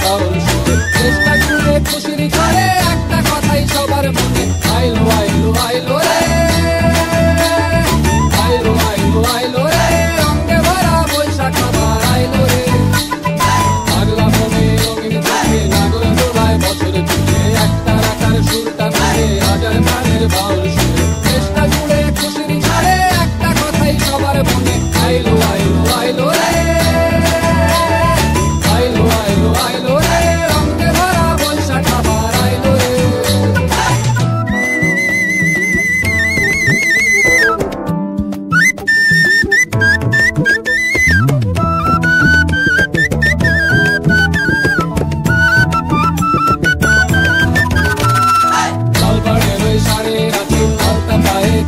বাউল সুরে চেষ্টা করে খুশির ঝড়ে একটা কথাই সবার মনে আইলো আইলো আইলো রে আইলো আইলো আইলো রে রঙে ভরা বৈশাখ আবার আইলো রে পাগলা মনে রঙিন চোখে নাগর দোলায় বছর জুড়ে একটা রাখার সুরটা মিলে হাজার প্রাণের বাউল সুরে চেষ্টা করে খুশির ঝড়ে একটা কথাই সবার মনে আইলো আইলো আইলো রে আইলো আইলো আইলো রে রঙে ভরা বৈশাখ আবার আইলো রে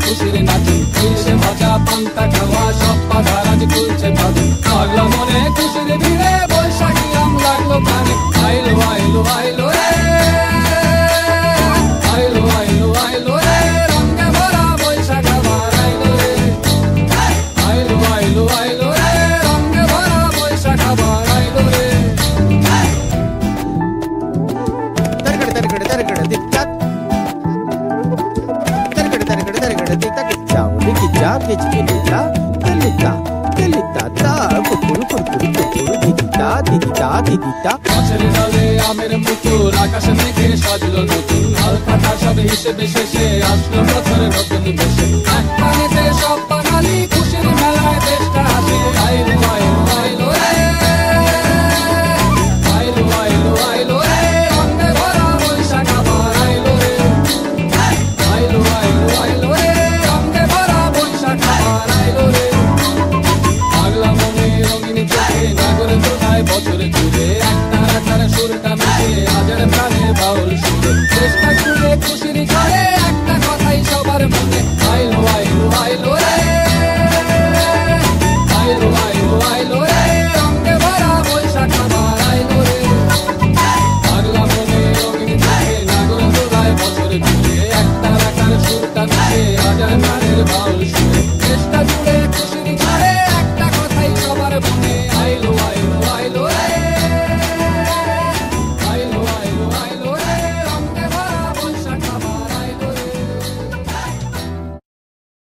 খুশির নাচে খুলছে ভাজা পান্তা খাওয়া সব পাধারাজ খুলছে ভাজা পাগলা মনে খুশির ভিড়ে বৈশাখী আম লাগলো কানে আইলো আইলো আইলো রে আইলো আইলো আইলো রে রঙে ভরা বৈশাখ আবার আইলো রে আইলো আইলো আইলো রে রঙে ভরা বৈশাখ আবার আইলো রে গাছের ডালে আমের মুকুল আকাশে মেঘে সাজলো নতুন হালখাতা সব হিসেবে শেষে আসলো বছরের নতুন বেশে এক পানিতে সব বাঙালি খুশির মেলায় দেশটা হাসে আইলো আইলো আইলো রে আইলো আইলো আইলো রে রঙে ভরা বৈশাখ আবার আইলো রে আইলো আইলো আইলো রে রঙে ভরা বৈশাখ আবার আইলো রে পাগলা মনে রঙিন চোখে নাগর দোলায় বছর জুড়ে একটা রাখার সুরটা মিলে হাজার প্রাণের বাউল সুরে চেষ্টা করে খুশির ঝড়ে একটা কথাই সবার মনে আইলো আইলো আইলো রে আইলো আইলো আইলো রে রঙে ভরা বৈশাখ আবার আইলো রে পাগলা মনে রঙিন চোখে নাগর দোলায় বছর জুড়ে একটা রাখার সুরটা মিলে হাজার প্রাণের বাউল সুরে চেষ্টা করে খুশির ঝড়ে একটা কথাই সবার মনে আইলো আইলো আইলো